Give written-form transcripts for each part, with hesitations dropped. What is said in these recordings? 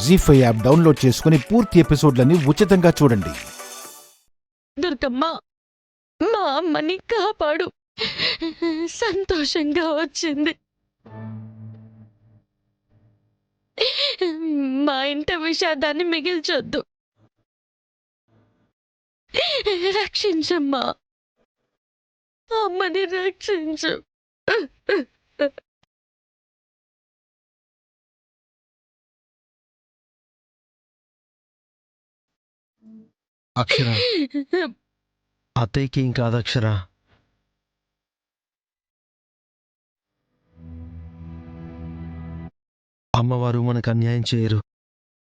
జీ5 app download చేసుకుని పూర్తి ఎపిసోడ్లని ఉచితంగా చూడండి. దుర్గమ్మ, మా అమ్మని కాపాడు. సంతోషంగా వచ్చింది. మా ఇంట విషాదాన్ని మిగిల్చొద్దు. రక్షించమ్మా, అమ్మని రక్షించు. అక్షర, అత్తయ్యకి ఏం కాదు అక్షర. అమ్మవారు మనకు అన్యాయం చేయరు.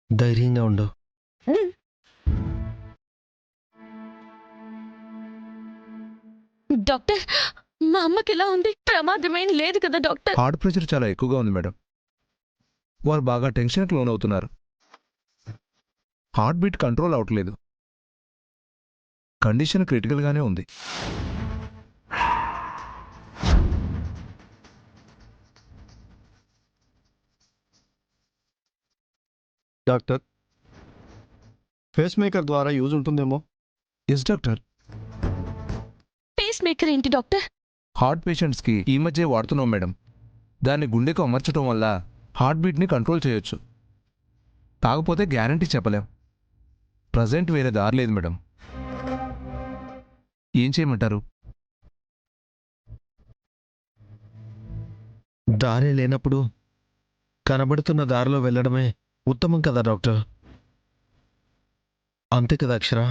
ధైర్యంగా ఉండు. డాక్టర్, మా అమ్మకి ఎలా ఉంది? ప్రమాదమేం లేదు కదా డాక్టర్? హార్ట్ ప్రెషర్ చాలా ఎక్కువగా ఉంది మేడం. వారు బాగా టెన్షన్కి లోన్ అవుతున్నారు. హార్ట్ బీట్ కంట్రోల్ అవట్లేదు. కండిషన్ క్రిటికల్గానే ఉంది. డాక్టర్, ఫేస్ మేకర్ ద్వారా యూజ్ ఉంటుందేమో. Yes doctor. పేస్ మేకర్ ఏంటి డాక్టర్? హార్ట్ పేషెంట్స్కి ఈ మధ్య వాడుతున్నాం మేడం. దాన్ని గుండెకు అమర్చడం వల్ల హార్ట్ బీట్ని కంట్రోల్ చేయొచ్చు. కాకపోతే గ్యారంటీ చెప్పలేం. ప్రజెంట్ వేరే దారి లేదు మేడం. ఏం చేయమంటారు? దారి లేనప్పుడు కనబడుతున్న దారిలో వెళ్ళడమే ఉత్తమం కదా డాక్టర్. అంతే కదా అక్షర?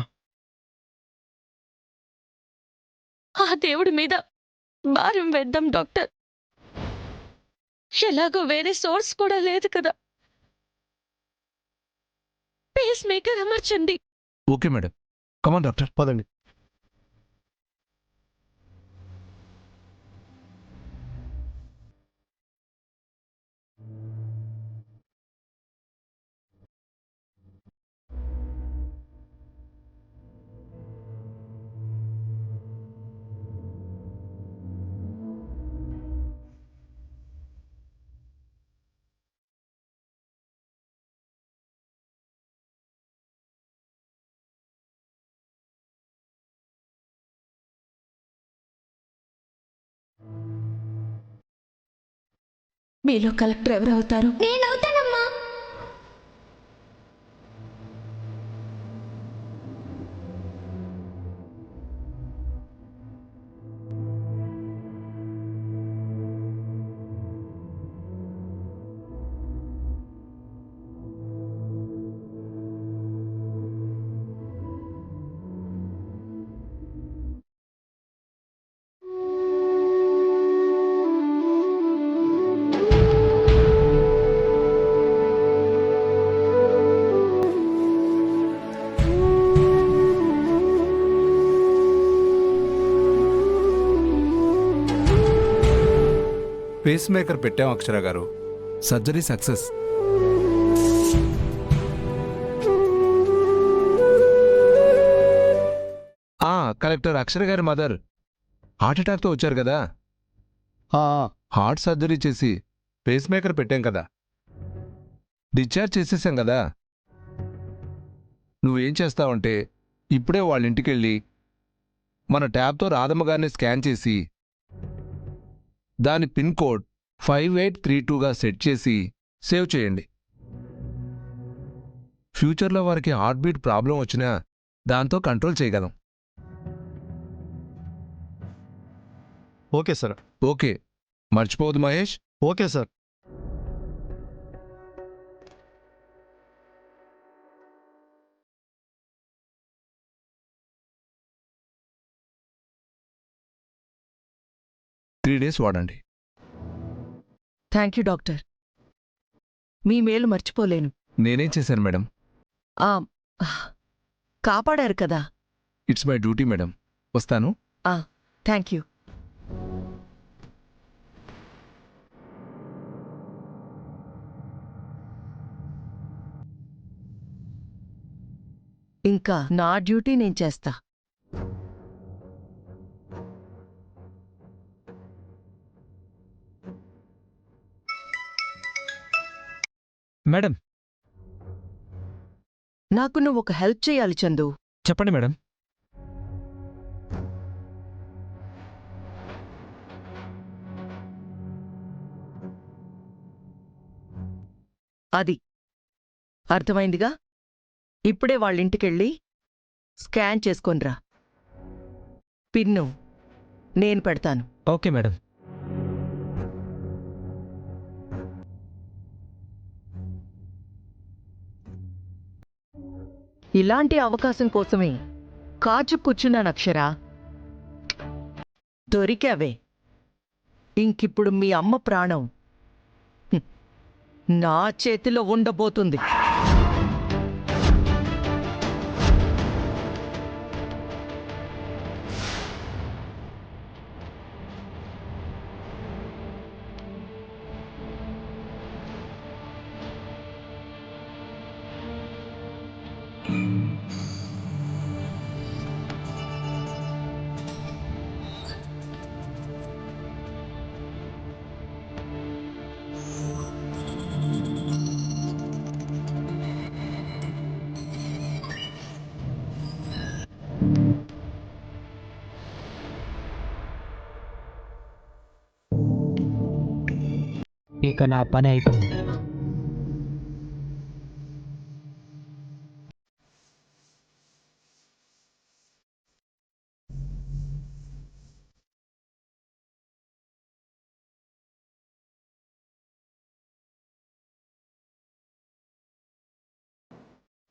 ఆ దేవుడి మీద భారం వేద్దాం డాక్టర్. ఎలాగో వేరే సోర్స్ కూడా లేదు కదా. పేస్ మేకర్ అమర్చండి. Okay madam. Come on doctor. పదండి. మీలో కలెక్టర్ ఎవరు అవుతారు? నేనవుతానమ్మా. పేస్ మేకర్ పెట్టాం అక్షర గారు. Surgery success. కలెక్టర్ అక్షర గారి మదర్ హార్ట్అటాక్తో వచ్చారు కదా. హార్ట్ సర్జరీ చేసి పేస్ మేకర్ పెట్టాం కదా. డిశ్చార్జ్ చేసేసాం కదా. నువ్వేం చేస్తావంటే ఇప్పుడే వాళ్ళ ఇంటికెళ్ళి మన ట్యాబ్తో రాధమ్మ గారిని స్కాన్ చేసి దాని పిన్ కోడ్ 5832గా సెట్ చేసి సేవ్ చేయండి. ఫ్యూచర్లో వారికి హార్ట్ బీట్ ప్రాబ్లం వచ్చినా దాంతో కంట్రోల్ చేయగలం. Okay sir. ఓకే, మర్చిపోవద్దు Mahesh. Okay sir. Three days వాడండి. Thank you doctor. మీ మేలు మర్చిపోలేను. నేనేం చేశాను మేడం? ఆ, కాపాడారు కదా. It's my duty madam. వస్తాను. Thank you. ఇంకా నా డ్యూటీ నేను చేస్తా. మేడం, నాకు నువ్వు ఒక హెల్ప్ చేయాలి చందు. చెప్పండి మేడం. అది అర్థమైందిగా. ఇప్పుడే వాళ్ళింటికెళ్ళి స్కాన్ చేసుకొనిరా. పిన్ను నేను పెడతాను. Okay madam. ఇలాంటి అవకాశం కోసమే కాచు కూర్చున్నాను అక్షరా. దొరికావే. ఇంకిప్పుడు మీ అమ్మ ప్రాణం నా చేతిలో ఉండబోతుంది. ఇక నా పని అయిపోయింది.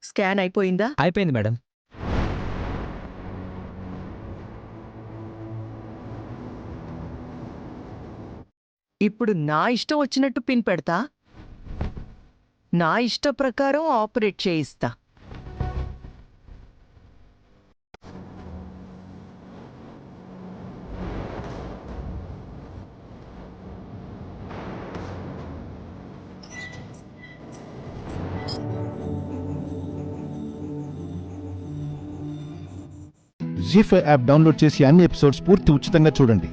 స్కాన్ అయిపోయిందా? అయిపోయింది మేడం. ఇప్పుడు నా ఇష్టం వచ్చినట్టు పిన్ పెడతా. నా ఇష్ట ప్రకారం ఆపరేట్ చేయిస్తా. జీ5 యాప్ డౌన్లోడ్ చేసి అన్ని ఎపిసోడ్స్ పూర్తి ఉచితంగా చూడండి.